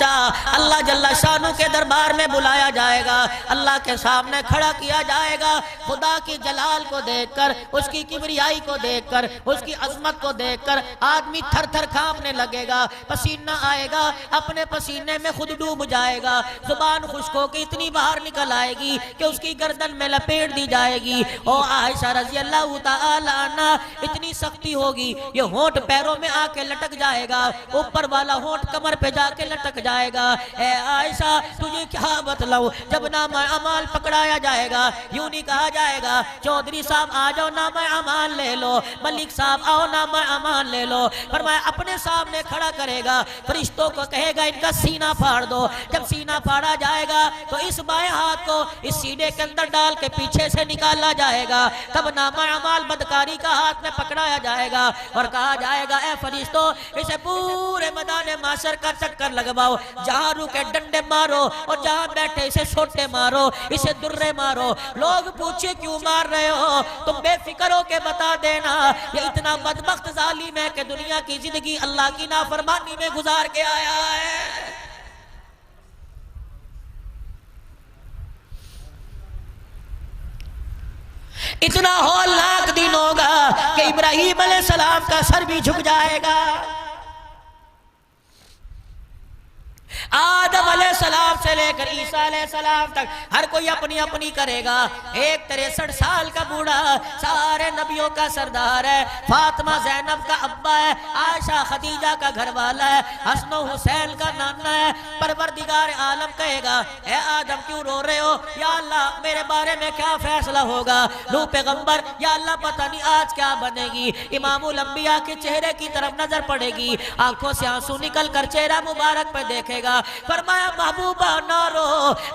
आयशा अल्लाह जल्ला शानू के दरबार में बुलाया जाएगा, अल्लाह के सामने खड़ा किया जाएगा। खुदा की जलाल को देखकर, उसकी किबरियाई को देखकर, उसकी अजमत को देखकर आदमी थर थर कांपने लगेगा, पसीना आएगा, अपने पसीने में खुद डूब जाएगा, जुबान खुश्क होकर इतनी बाहर निकल आएगी कि उसकी गर्दन में लपेट दी जाएगी। ओ आयशा रजी अल्लाह तआला अन्हा, इतनी सख्ती होगी ये होंठ पैरों में आके लटक जाएगा, ऊपर वाला होंठ कमर पे जाके लटक जाएगा। ए आयशा तुझे क्या बतलाऊं, जब नामा अमाल पकड़ाया जाएगा यूं नहीं कहा जाएगा चौधरी साहब आ जाओ नामा अमाल ले लो, मलिक साहब आओ नामा अमाल ले लो। फरमाया अपने सामने खड़ा करेगा, फरिश्तों को कहेगा इनका सीना फाड़ दो। जब सीना फाड़ा जाएगा तो इस बाएं हाथ को इस सीने के अंदर डाल के पीछे से निकाला जाएगा, तब नामा अमाल बदकारी का हाथ में पकड़ाया जाएगा और कहा जाएगा ए फरिश्तों इसे पूरे मैदान माशर का चक्कर लगवाओ, जहां रुके डंडे मारो और जहां बैठे इसे छोटे मारो, इसे दुर्रे मारो। लोग पूछे क्यों मार रहे हो, तुम बेफिक्र हो के बता देना ये इतना बदबख्त जालिम है कि दुनिया की जिंदगी अल्लाह की नाफरमानी में गुजार के आया है। इतना हौलनाक दिन होगा कि इब्राहिम अलैहिस्सलाम का सर भी झुक जाएगा, आदम अलैहिस्सलाम से लेकर ईसा अलैहिस्सलाम तक हर कोई अपनी अपनी करेगा। एक 63 साल का बूढ़ा सारे नबियों का सरदार है, फातिमा ज़ैनब का अब्बा है, आयशा खदीजा का घर वाला है, हसन हुसैन का नाना है। परवरदिगार आलम कहेगा ए आदम क्यों रो रहे हो, या अल्लाह मेरे बारे में क्या फैसला होगा। नूह पैगंबर या अल्लाह पता नहीं आज क्या बनेगी। इमामुल अंबिया के चेहरे की तरफ नजर पड़ेगी, आंखों से आंसू निकल कर चेहरा मुबारक पे देखेगा। फरमाया महबूबा ना रो,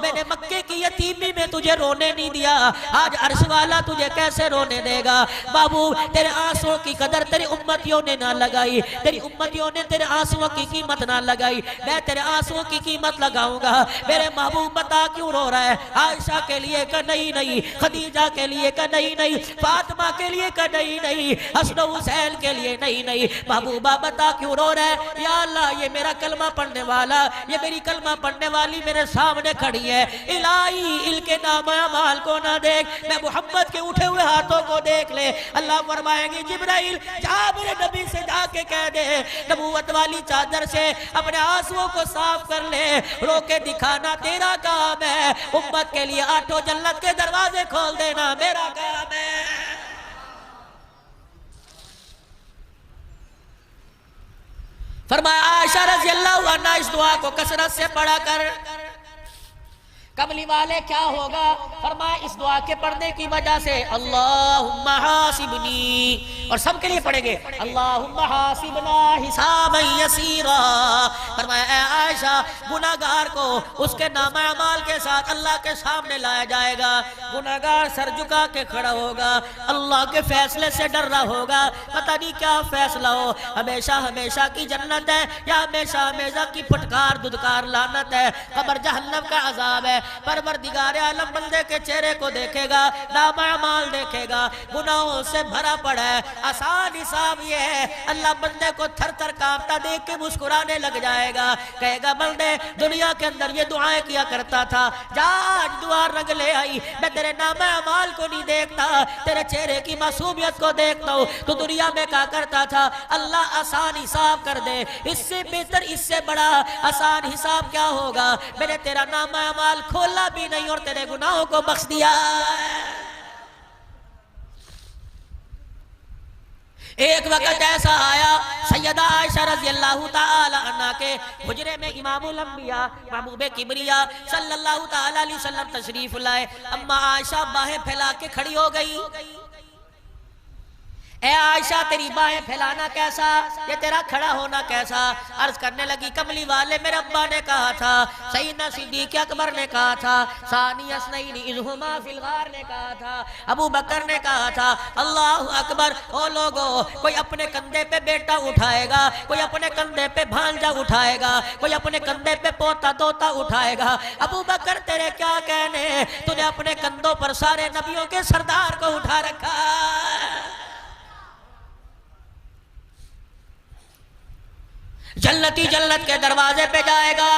मैंने मक्के की यतीमी में तुझे रोने नहीं दिया, आज अर्श वाला तुझे कैसे रोने देगा। बाबू तेरे आंसुओं की कदर तेरी उम्मतियों ने ना लगाई, तेरी उम्मतियों ने तेरे आंसुओं की कीमत ना लगाई, मैं तेरे आंसुओं की कीमत लगाऊंगा। मेरे महबूब बता क्यों रो रहा है, आयशा के लिए का नहीं नहीं, खदीजा के लिए का नहीं नहीं, फातिमा के लिए का नहीं नहीं, हसन हुसैन के लिए नहीं नहीं, महबूबा बता क्यों रो रहा है। या अल्लाह ये मेरा कलमा पढ़ने वाला, ये मेरी कलमा पढ़ने वाली मेरे सामने खड़ी है, इलाही इनके नाम अमाल को ना देख, मैं मोहम्मद के उठे हुए हाथों को देख ले। अल्लाह फरमाएंगे जिब्राइल जा मेरे नबी से जाके कह दे नबूवत वाली चादर से अपने आंसुओं को साफ कर ले, रो के दिखाना तेरा काम है, उम्मत के लिए 8 जन्नत के दरवाजे खोल देना मेरा काम है। फरमाया आयशा रज़ी अल्लाह अन्हा इस दुआ को कसरत से पढ़ा कर। कमली वाले क्या होगा, फरमाया इस दुआ के पढ़ने की वजह से अल्लाहुम्मा हासिबनी, और सबके लिए पढ़ेंगे अल्लाहुम्मा हासिबना हिसाबन यसीरा। फरमाया ऐ आयशा गुनाहगार को उसके नामा अमाल के साथ अल्लाह के सामने लाया जाएगा, गुनाहगार सर झुका के खड़ा होगा, अल्लाह के फैसले से डर रहा होगा, पता नहीं क्या फैसला हो, हमेशा हमेशा की जन्नत है या हमेशा हमेशा की फटकार दुदकार लानत है, कब्र जहन्नम का अजाब है। परवरदिगार आलम बंदे के चेहरे को देखेगा, नामा अमाल देखेगा, गुनाहों से भरा पड़ा है, आसान हिसाब ये है। अल्लाह बंदे को थर थर कांपता देख के मुस्कुराने लग जाएगा, कहेगा बंदे दुनिया के अंदर ये दुआएं किया करता था, जा आज दुआ रंग ले आई, मैं तेरे नामा अमाल को नहीं देखता, तेरे चेहरे की मासूमियत को देखता हूँ, तो दुनिया में क्या करता था। अल्लाह आसान हिसाब कर दे, इससे बेहतर इससे बड़ा आसान हिसाब क्या होगा। मैंने तेरा नामा अमाल खोला भी नहीं और तेरे गुनाहों को बख्श दिया। एक वक्त ऐसा आया सैयदा आयशा रज़ी अल्लाह ताला अन्हा के हुजरे में इमामुल अंबिया महबूबे किबरिया सल्लल्लाहु ताला अलैहि वसल्लम तशरीफ लाए। अम्मा आयशा बाहें फैला के खड़ी हो गई, ए आयशा तेरी बाहें फैलाना कैसा, ये तेरा खड़ा होना कैसा। अर्ज करने लगी कमली वाले मेरे अब्बा ने कहा था, सैयदना सिद्दीक़ अकबर ने कहा था, सानी अस्नैनी इज़हुमा फिल गार ने कहा था, अबू बकर ने कहा था। अल्लाहु अकबर। ओ लोगो कोई अपने कंधे पे बेटा उठाएगा, कोई अपने कंधे पे भांजा उठाएगा, कोई अपने कंधे पे पोता तोता उठाएगा। अबू बकर तेरे क्या कहने, तूने अपने कंधों पर सारे नबियों के सरदार को उठा रखा। जन्नती जन्नत के दरवाजे पे जाएगा,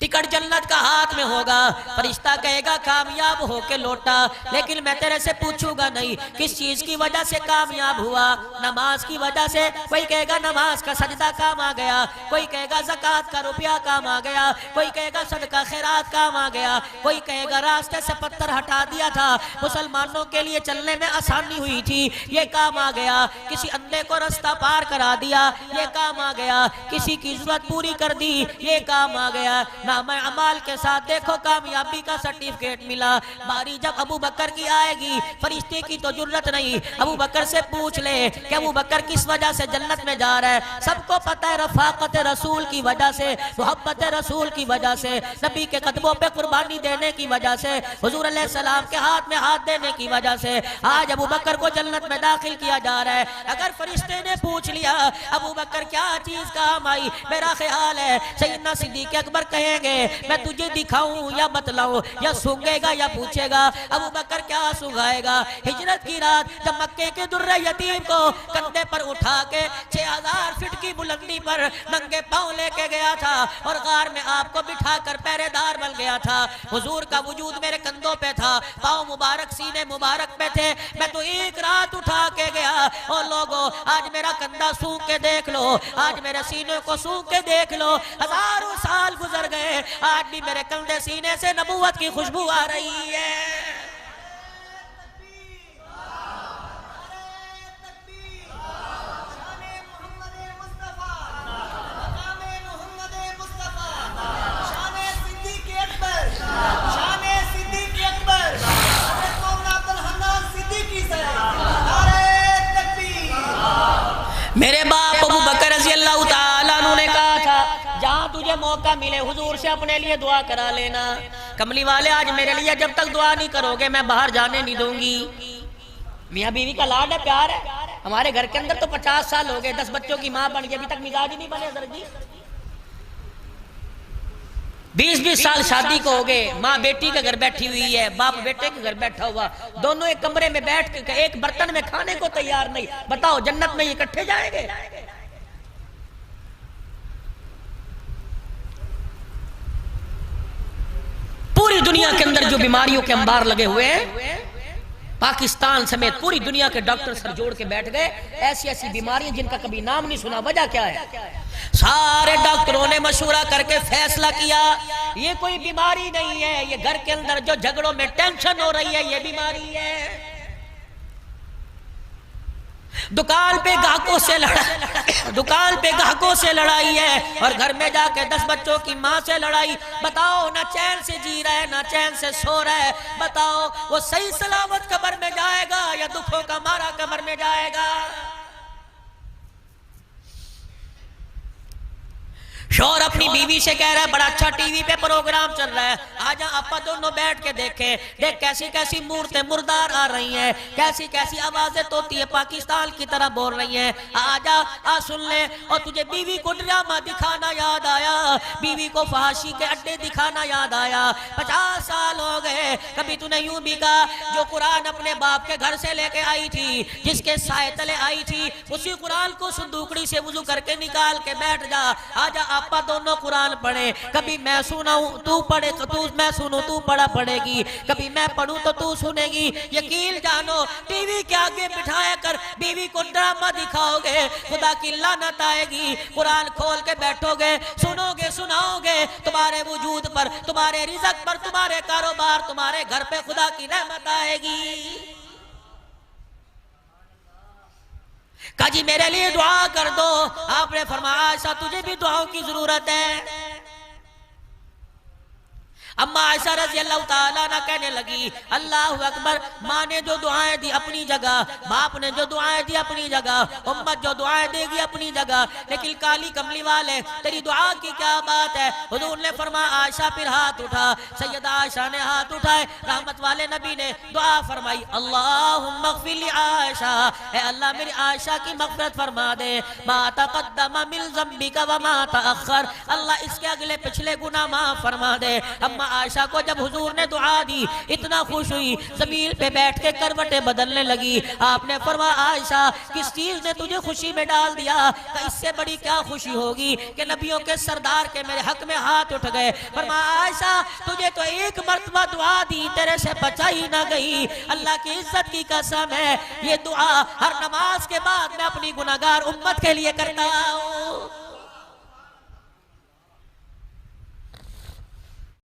टिकट जन्नत का हाथ में होगा। फरिश्ता कहेगा कामयाब होके लौटा, लेकिन मैं तेरे से पूछूंगा नहीं किस चीज की वजह से कामयाब हुआ। नमाज की वजह से, कोई कहेगा नमाज का सजदा काम आ गया, कोई कहेगा ज़कात का रुपया काम आ गया, कोई कहेगा सदका खैरात काम आ गया, कोई कहेगा रास्ते से पत्थर हटा दिया था, मुसलमानों के लिए चलने में आसानी हुई थी, ये काम आ गया। किसी अंधे को रास्ता पार करा दिया, ये काम आ गया। किसी की जरूरत पूरी कर दी, ये काम आ गया। नाम अमाल के साथ देखो कामयाबी का सर्टिफिकेट मिला। बारी जब अबू बकर की आएगी, फरिश्ते की तो जरूरत नहीं, अबू बकर से पूछ ले कि अबू बकर किस वजह से जन्नत में जा रहा है। सबको पता है रफाकत रसूल की वजह से, मोहब्बत रसूल की वजह से, नबी के कदमों पे कुर्बानी देने की वजह से, हुजूर अलैहि सलाम के हाथ में हाथ देने की वजह से आज अबू बकर को जन्नत में दाखिल किया जा रहा है। अगर फरिश्ते ने पूछ लिया अबू बकर क्या चीज काम आई, मेरा ख्याल है सैयदना सिद्दीक अकबर कहेंगे मैं तुझे दिखाऊं या बतलाऊं, या सूंघेगा या पूछेगा। अबू बकर क्या सूंघाएगा। हिजरत की रात जब मक्के के दुर्रे यतीम को कंधे पर उठा के 6000 फीट की बुलंदी पर नंगे पांव लेके गया था और गार में आपको बिठाकर पहरेदार बन गया था। हुजूर का वजूद मेरे कंधों पे था, पांव मुबारक सीने मुबारक पे थे। मैं तो एक रात उठा के गया और लोगों आज मेरा कंधा सूंघ के देख लो, आज मेरे सीने को सूंघ के देख लो। हजारों साल गुजर गए, आज भी मेरे कंधे सीने से नबूवत की खुशबू आ रही है। मेरे बाप अबू बकर रज़ी अल्लाह ताला अन्हु ने कहा था जहां तुझे मौका मिले हुजूर से अपने लिए दुआ करा लेना। कमली वाले आज मेरे लिए जब तक दुआ नहीं करोगे मैं बाहर जाने नहीं दूंगी। मियाँ बीवी का लाड है, प्यार है। हमारे घर के अंदर तो 50 साल हो गए, 10 बच्चों की माँ बन गई, अभी तक मिजाज ही नहीं बने सर जी। 20-20 साल शादी को हो गए, माँ बेटी के घर बैठी हुई है, बाप बेटे के घर बैठा हुआ, दोनों एक कमरे में बैठ के एक बर्तन में खाने को तैयार नहीं। बताओ जन्नत में ये इकट्ठे जाएंगे? पूरी दुनिया के अंदर जो बीमारियों के अंबार लगे हुए हैं, पाकिस्तान समेत पूरी दुनिया के डॉक्टर सर जोड़ के बैठ गए। ऐसी ऐसी बीमारियां जिनका कभी नाम नहीं सुना, वजह क्या है? सारे डॉक्टरों ने मशवरा करके फैसला किया ये कोई बीमारी नहीं है, ये घर के अंदर जो झगड़ों में टेंशन हो रही है ये बीमारी है। दुकान पे ग्राहकों से लड़ाई है और घर में जाके 10 बच्चों की माँ से लड़ाई। बताओ ना चैन से जी रहा है ना चैन से सो रहा है। बताओ वो सही सलामत कब्र में जाएगा या दुखों का मारा कब्र में जाएगा? शोर अपनी बीवी से कह रहा है बड़ा अच्छा टीवी पे प्रोग्राम चल रहा है, आजा आपा दोनों बैठ के देखें, देख कैसी कैसी मूर्तें मुर्दार आ रही हैं, कैसी कैसी आवाजें तोती है पाकिस्तान की तरह बोल रही हैं, आजा आ सुन ले। और तुझे बीवी को ड्रामा दिखाना याद आया, बीवी को फहाशी के अड्डे दिखाना याद आया। 50 साल हो गए, कभी तूने यूं भी कहा जो कुरान अपने बाप के घर से लेके आई थी, जिसके साए तले आई थी, उसी कुरान को संदूकड़ी से वुजू करके निकाल के बैठ जा। आजा आपा दोनों कुरान पढ़े, कभी मैं सुनाऊं तू पढ़े तो तू, मैं सुनूं तू पढ़ा पढ़ेगी, कभी मैं पढ़ूं तो तू सुनेगी। यकीन जानो टीवी के आगे बिठाया कर बीवी को ड्रामा दिखाओगे, खुदा की लानत आएगी। कुरान खोल के बैठोगे, सुनोगे सुनाओगे, तुम्हारे वजूद पर, तुम्हारे रिज़्क पर, तुम्हारे कारोबार, तुम्हारे घर पे खुदा की रहमत आएगी। कहा जी मेरे लिए दुआ कर दो। आपने फरमाया आयशा तुझे भी दुआओं की जरूरत है। अम्मा आयशा रज़ी अल्लाह ताला अन्हा कहने लगी अल्लाहु अकबर, माँ ने जो दुआएं दी अपनी जगह, बाप ने जो दुआएं दी अपनी जगह, उम्मत जो दुआएं देगी अपनी जगह, लेकिन काली कमली वाले तेरी दुआ की क्या बात है? हुजूर ने फरमाया आयशा फिर हाथ उठा। सैयदा आयशा ने हाथ उठाए, रहमत वाले नबी ने दुआ फरमाई अल्लाहुम्मा अग़फ़िर ली आयशा, ए अल्लाह मेरी आयशा की मग़फ़िरत फरमा दे। मा तक़द्दम मिन ज़ंबिका व मा तअख़्ख़र, अल्लाह इसके अगले पिछले गुनाह माफ़ फरमा दे। अम्मा आयशा को जब हुजूर ने दुआ दी इतना खुश हुई, जमीन पे बैठ के करवटें बदलने लगी। आपने फरमाया आयशा किस चीज ने तुझे खुशी में डाल दिया? तो इससे बड़ी क्या खुशी होगी कि नबियों के सरदार के मेरे हक में हाथ उठ गए। फरमाया आयशा तुझे तो एक मर्तबा दुआ दी, तेरे से बचा ही ना गई। अल्लाह की इज्जत की कसम है, ये दुआ हर नमाज के बाद मैं अपनी गुनाहगार उम्मत के लिए करता हूं।